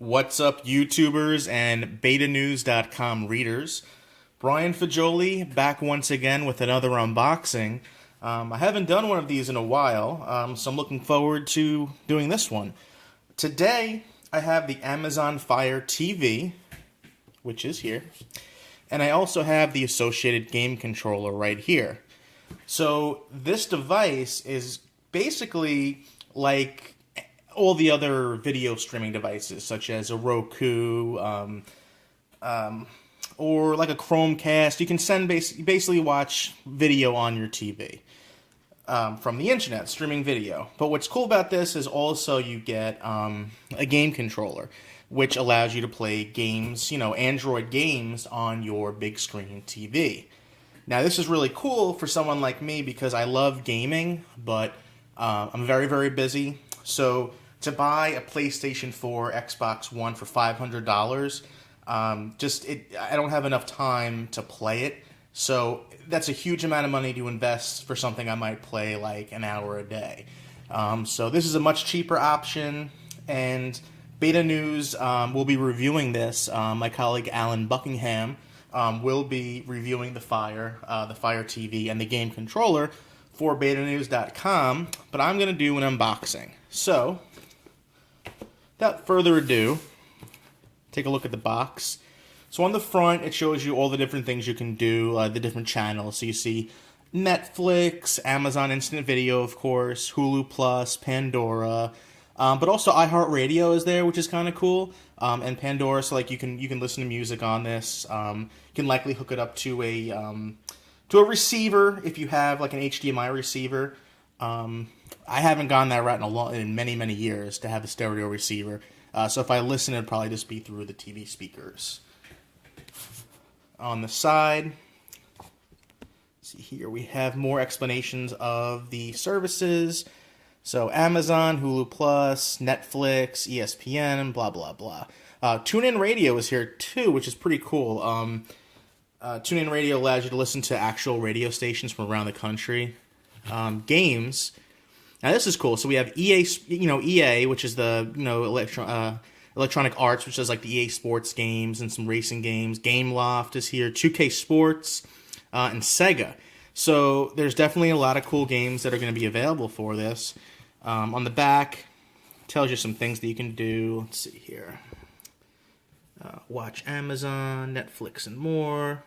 What's up, YouTubers and betanews.com readers? Brian Fagioli back once again with another unboxing. I haven't done one of these in a while, so I'm looking forward to doing this one. Today, I have the Amazon Fire TV, which is here, and I also have the associated game controller right here. So this device is basically like all the other video streaming devices, such as a Roku, or like a Chromecast. You can basically watch video on your TV from the internet, streaming video. But what's cool about this is also you get a game controller, which allows you to play games, Android games on your big screen TV. Now, this is really cool for someone like me because I love gaming, but I'm very, very busy. So to buy a PlayStation 4, Xbox One for $500, I don't have enough time to play it. So that's a huge amount of money to invest for something I might play like an hour a day. So this is a much cheaper option, and Beta News will be reviewing this. My colleague Alan Buckingham will be reviewing the Fire TV and the game controller for betanews.com, but I'm going to do an unboxing. So, without further ado, take a look at the box. So on the front, it shows you all the different things you can do, the different channels. So you see Netflix, Amazon Instant Video, of course, Hulu Plus, Pandora, but also iHeartRadio is there, which is kind of cool. And Pandora, so like you can listen to music on this. You can likely hook it up to a receiver if you have like an HDMI receiver. I haven't gone that route in many years to have a stereo receiver. So if I listen, it'd probably just be through the TV speakers. On the side, see here we have more explanations of the services. So Amazon, Hulu Plus, Netflix, ESPN, blah blah blah. TuneIn Radio is here too, which is pretty cool. TuneIn Radio allows you to listen to actual radio stations from around the country. Games. Now this is cool. So we have EA, which is the Electronic Arts, which does like the EA Sports games and some racing games. Gameloft is here. 2K Sports, and Sega. So there's definitely a lot of cool games that are going to be available for this. On the back, tells you some things that you can do. Let's see here. Watch Amazon, Netflix, and more.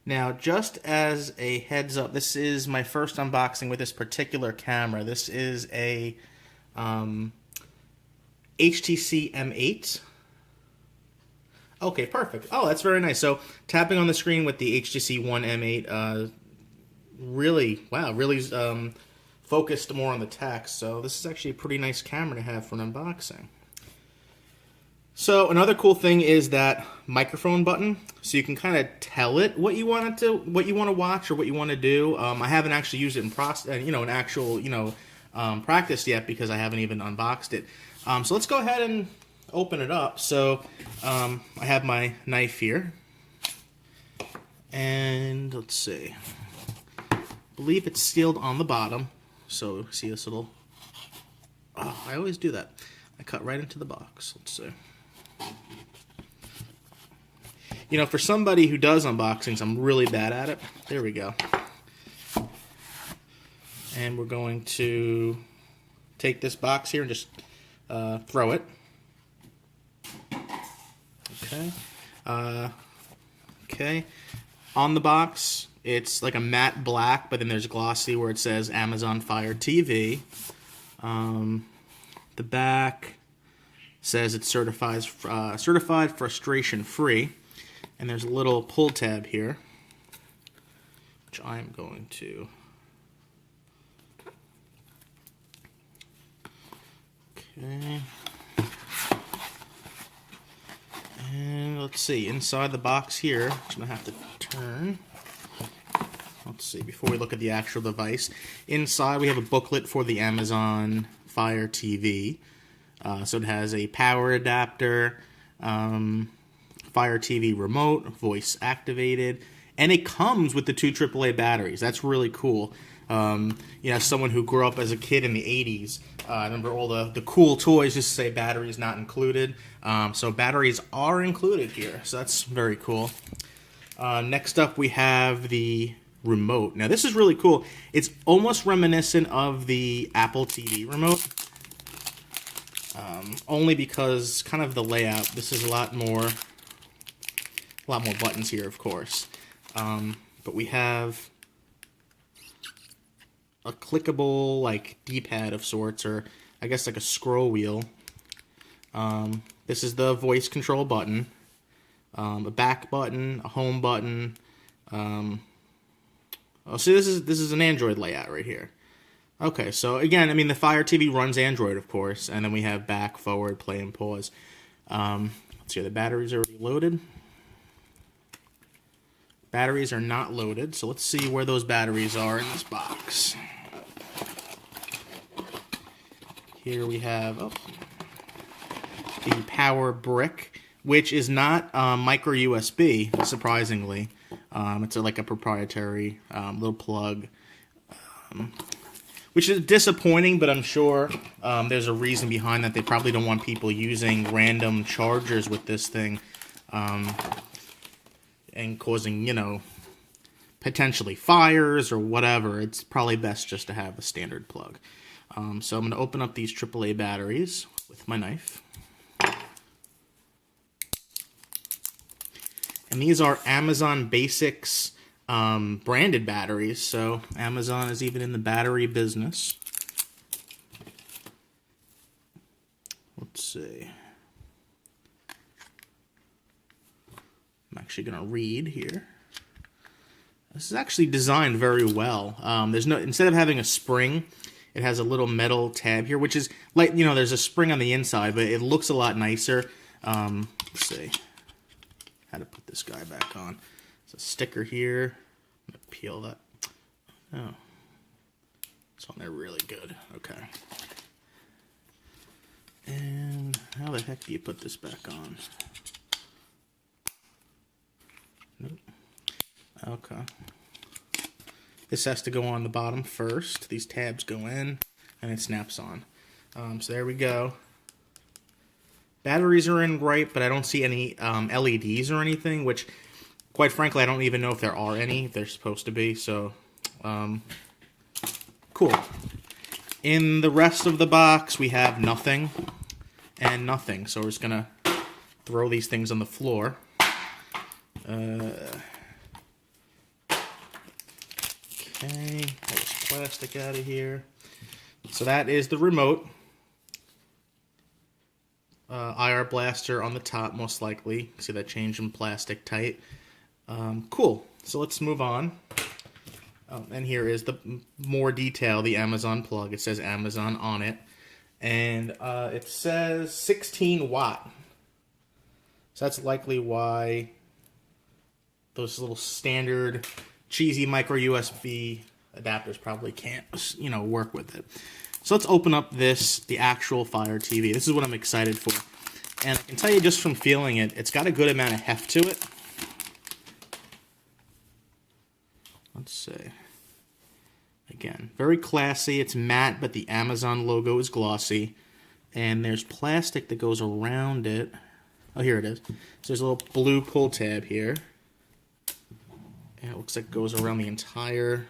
Now, just as a heads up, this is my first unboxing with this particular camera. This is a HTC M8. Okay, perfect. Oh, that's very nice. So, tapping on the screen with the HTC One M8 really focused more on the text. So, this is actually a pretty nice camera to have for an unboxing. So another cool thing is that microphone button, so you can kind of tell it what you want to watch or what you want to do. I haven't actually used it in practice yet because I haven't even unboxed it. So let's go ahead and open it up. So I have my knife here, and let's see. I believe it's sealed on the bottom. So see this little. Oh, I always do that. I cut right into the box. Let's see. For somebody who does unboxings, I'm really bad at it. There we go. And we're going to take this box here and just throw it. Okay. Okay. On the box, it's like a matte black, but then there's glossy where it says Amazon Fire TV. The back says it's certified frustration-free. And there's a little pull tab here, which I'm going to. Okay. And let's see, inside the box here, which I'm going to have to turn. Let's see, before we look at the actual device. Inside we have a booklet for the Amazon Fire TV. So it has a power adapter, Fire TV remote, voice activated, and it comes with the two AAA batteries. That's really cool. You know, someone who grew up as a kid in the 80s, I remember all the cool toys just say batteries not included. So batteries are included here, so that's very cool. Next up, we have the remote. Now, this is really cool. It's almost reminiscent of the Apple TV remote, only because kind of the layout. This is a lot more buttons here, of course. But we have a clickable, like, D-pad of sorts, or I guess like a scroll wheel. This is the voice control button, a back button, a home button. Oh, so this is an Android layout right here. Okay, so again, I mean, the Fire TV runs Android, of course, and then we have back, forward, play, and pause. Let's see, the batteries are already loaded. Batteries are not loaded, so let's see where those batteries are in this box. Here we have the power brick, which is not micro USB, surprisingly. It's like a proprietary little plug, which is disappointing, but I'm sure there's a reason behind that. They probably don't want people using random chargers with this thing and causing, you know, potentially fires or whatever. It's probably best just to have a standard plug. So I'm going to open up these AAA batteries with my knife. And these are Amazon Basics branded batteries, so Amazon is even in the battery business. Let's see. I'm actually going to read here. This is actually designed very well. There's no, instead of having a spring, it has a little metal tab here, which is like, you know, there's a spring on the inside, but it looks a lot nicer. Let's see how to put this guy back on. There's a sticker here. I'm going to peel that. Oh, it's on there really good. Okay. And how the heck do you put this back on? Nope. Okay. This has to go on the bottom first. These tabs go in, and it snaps on. So there we go. Batteries are in right, but I don't see any LEDs or anything, which, quite frankly, I don't even know if there are any, if they're supposed to be. So, cool. In the rest of the box, we have nothing and nothing. So we're just going to throw these things on the floor. Okay, there's plastic out of here. So that is the remote. IR blaster on the top, most likely. See that change in plastic tight. Cool. So let's move on. And here is the more detail, the Amazon plug. It says Amazon on it. And it says 16 watt. So that's likely why those little standard cheesy micro USB adapters probably can't, you know, work with it. So let's open up the actual Fire TV. This is what I'm excited for. And I can tell you just from feeling it, it's got a good amount of heft to it. Let's see. Again, very classy. It's matte, but the Amazon logo is glossy. And there's plastic that goes around it. Oh, here it is. So there's a little blue pull tab here. And it looks like it goes around the entire...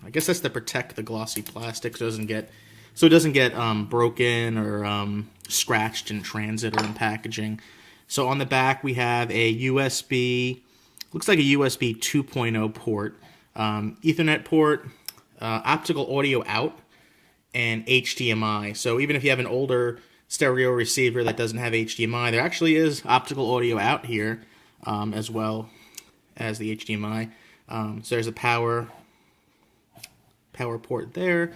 I guess that's to protect the glossy plastic so it doesn't get broken or scratched in transit or in packaging. So on the back we have a USB, looks like a USB 2.0 port, Ethernet port, optical audio out, and HDMI. So even if you have an older stereo receiver that doesn't have HDMI, there actually is optical audio out here, as well as the HDMI. So there's a power port there.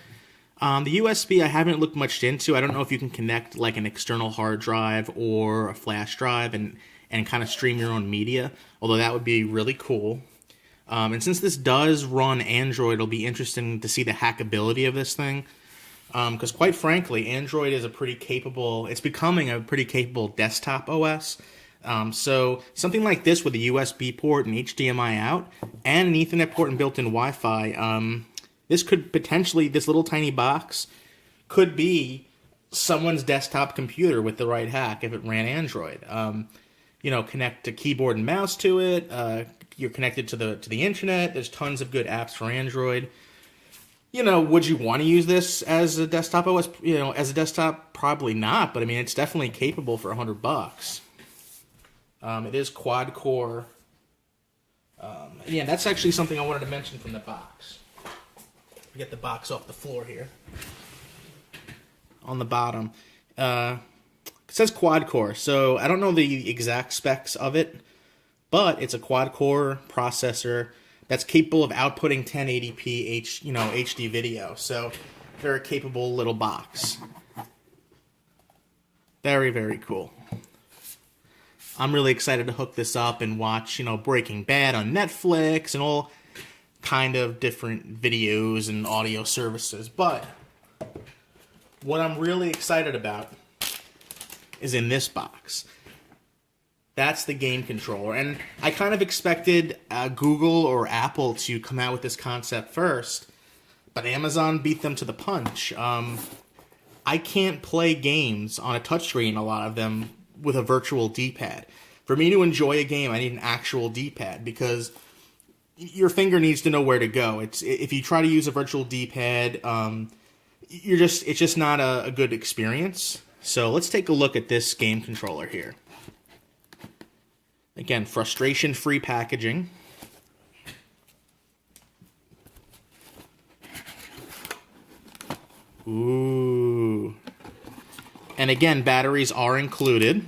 The USB I haven't looked much into. I don't know if you can connect like an external hard drive or a flash drive and kind of stream your own media, although that would be really cool. And since this does run Android, it'll be interesting to see the hackability of this thing. Because quite frankly, Android is it's becoming a pretty capable desktop OS. So something like this with a USB port and HDMI out, and an Ethernet port and built-in Wi-Fi, this could potentially, this little tiny box could be someone's desktop computer with the right hack if it ran Android. You know, connect a keyboard and mouse to it. You're connected to the internet. There's tons of good apps for Android. You know, would you want to use this as a desktop OS? You know, as a desktop, probably not. But I mean, it's definitely capable for $100. It is quad core. Yeah, that's actually something I wanted to mention from the box. Get the box off the floor here. On the bottom, it says quad core. So I don't know the exact specs of it, but it's a quad core processor that's capable of outputting 1080p HD video. So very capable little box. Very, very cool. I'm really excited to hook this up and watch, Breaking Bad on Netflix and all kind of different videos and audio services. But what I'm really excited about is in this box. That's the game controller. And I kind of expected Google or Apple to come out with this concept first, but Amazon beat them to the punch. I can't play games on a touchscreen, a lot of them, with a virtual D-pad. For me to enjoy a game, I need an actual D-pad because your finger needs to know where to go. If you try to use a virtual D-pad, it's just not a good experience. So let's take a look at this game controller here. Again, frustration-free packaging. Ooh. And again, batteries are included.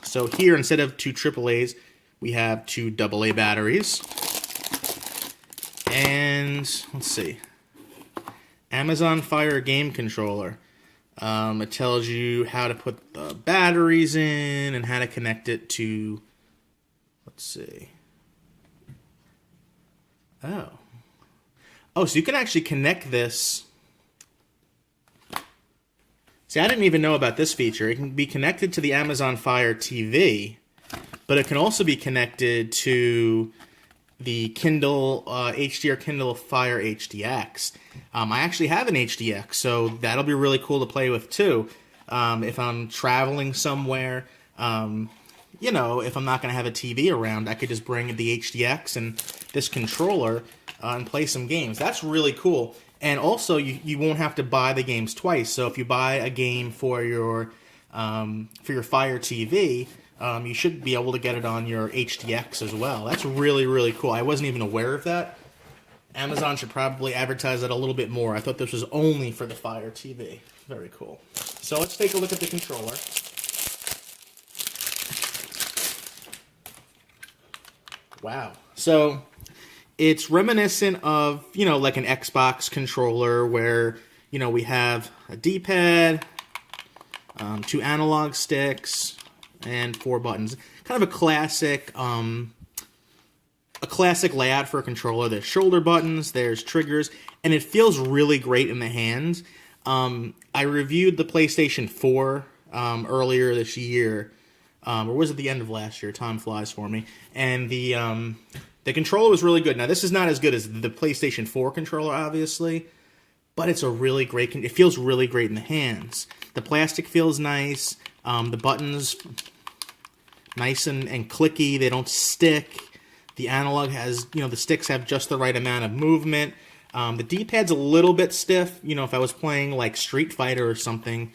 So here, instead of 2 AAAs, we have 2 AA batteries. And let's see. Amazon Fire game controller. It tells you how to put the batteries in and how to connect it to, let's see. Oh, so you can actually connect this. See, I didn't even know about this feature. It can be connected to the Amazon Fire TV, but it can also be connected to the Kindle HDR Kindle Fire HDX. I actually have an HDX, so that'll be really cool to play with too. If I'm traveling somewhere, if I'm not going to have a TV around, I could just bring the HDX and this controller and play some games. That's really cool. And also, you won't have to buy the games twice. So if you buy a game for your Fire TV, you should be able to get it on your HDX as well. That's really, really cool. I wasn't even aware of that. Amazon should probably advertise that a little bit more. I thought this was only for the Fire TV. Very cool. So let's take a look at the controller. Wow. So it's reminiscent of, like an Xbox controller where, we have a D-pad, 2 analog sticks, and 4 buttons. Kind of a classic layout for a controller. There's shoulder buttons, there's triggers, and it feels really great in the hands. I reviewed the PlayStation 4 earlier this year, or was it the end of last year? Time flies for me. And the controller was really good. Now, this is not as good as the PlayStation 4 controller, obviously, but it's a really great. It feels really great in the hands. The plastic feels nice. The buttons, nice and clicky. They don't stick. The analog has, the sticks have just the right amount of movement. The D-pad's a little bit stiff. If I was playing like Street Fighter or something,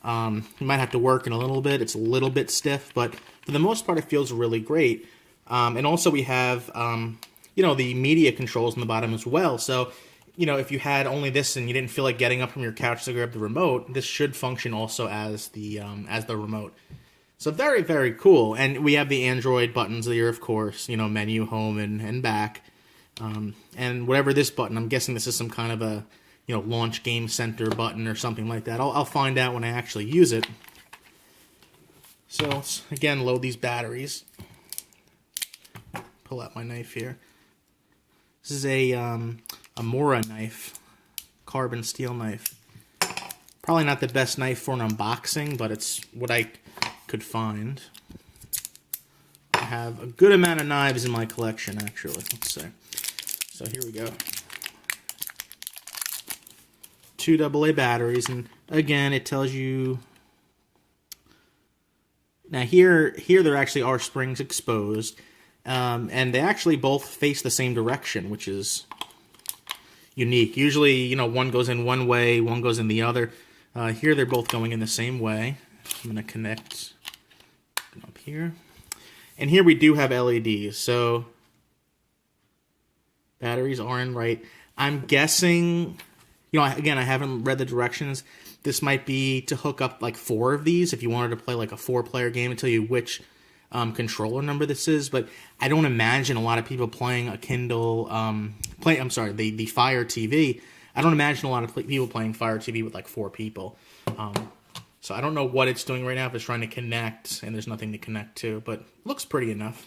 you might have to work in a little bit. It's a little bit stiff, but for the most part, it feels really great. And also we have, the media controls on the bottom as well. So, if you had only this and you didn't feel like getting up from your couch to grab the remote, this should function also as the remote. So very, very cool. And we have the Android buttons here, of course, menu, home, and back. And whatever this button, I'm guessing this is some kind of a, launch game center button or something like that. I'll find out when I actually use it. So let's, again, load these batteries. Pull out my knife here. This is a Mora knife, carbon steel knife. Probably not the best knife for an unboxing, but it's what I could find. have a good amount of knives in my collection, actually. Let's see. So here we go. 2 AA batteries, and again, it tells you... Now here there actually are springs exposed, and they actually both face the same direction, which is unique. Usually, you know, one goes in one way, one goes in the other. Here they're both going in the same way. I'm going to connect up here. And here we do have LEDs, so batteries are in right. I'm guessing, you know, again, I haven't read the directions. This might be to hook up like 4 of these if you wanted to play like a 4-player game and tell you which controller number this is. But I don't imagine a lot of people playing a Kindle, the Fire TV. I don't imagine a lot of people playing Fire TV with like 4 people. So I don't know what it's doing right now if it's trying to connect and there's nothing to connect to, but looks pretty enough.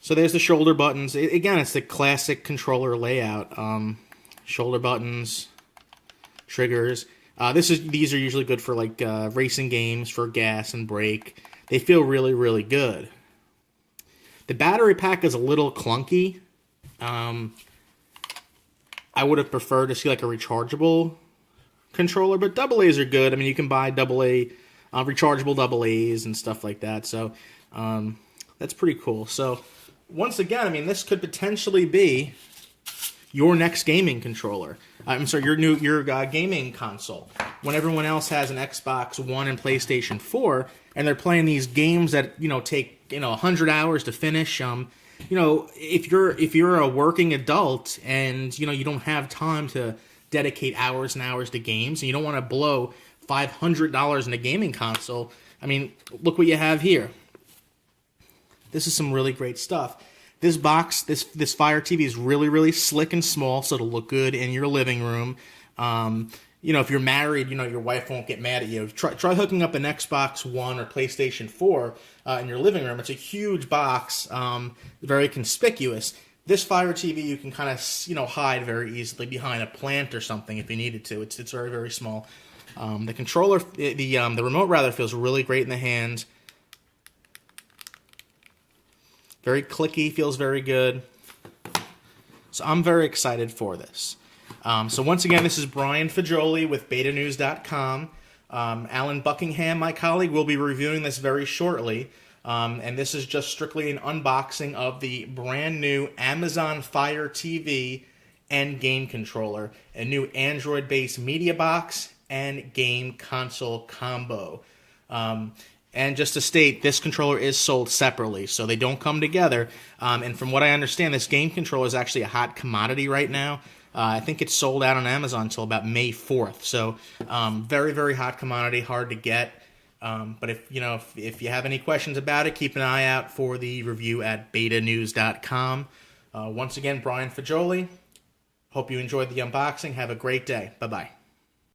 So there's the shoulder buttons. Again, it's the classic controller layout. Shoulder buttons, triggers. These are usually good for like racing games, for gas and brake. They feel really, really good. The battery pack is a little clunky. I would have preferred to see like a rechargeable controller, but AA's are good. I mean, you can buy AA, rechargeable AA's and stuff like that. So that's pretty cool. So once again, I mean, this could potentially be your next gaming controller. I'm sorry, your gaming console. When everyone else has an Xbox One and PlayStation 4, and they're playing these games that, you know, take, you know, 100 hours to finish. You know, if you're a working adult and, you know, you don't have time to dedicate hours and hours to games, and you don't want to blow $500 in a gaming console, I mean, look what you have here. This is some really great stuff. This box, this Fire TV is really, really slick and small, so it'll look good in your living room. You know, if you're married, you know, your wife won't get mad at you. Try hooking up an Xbox One or PlayStation 4 in your living room. It's a huge box, very conspicuous. This Fire TV you can kind of, you know, hide very easily behind a plant or something if you needed to. It's very, very small. The controller, the remote rather, feels really great in the hands. Very clicky, feels very good. So I'm very excited for this. So once again, this is Brian Fagioli with betanews.com. Alan Buckingham, my colleague, will be reviewing this very shortly. And this is just strictly an unboxing of the brand new Amazon Fire TV and game controller, a new Android-based media box and game console combo. And just to state, this controller is sold separately, so they don't come together. And from what I understand, this game controller is actually a hot commodity right now. I think it's sold out on Amazon until about May 4th. So very, very hot commodity, hard to get. But if you have any questions about it, keep an eye out for the review at betanews.com. Once again, Brian Fagioli. Hope you enjoyed the unboxing. Have a great day. Bye-bye.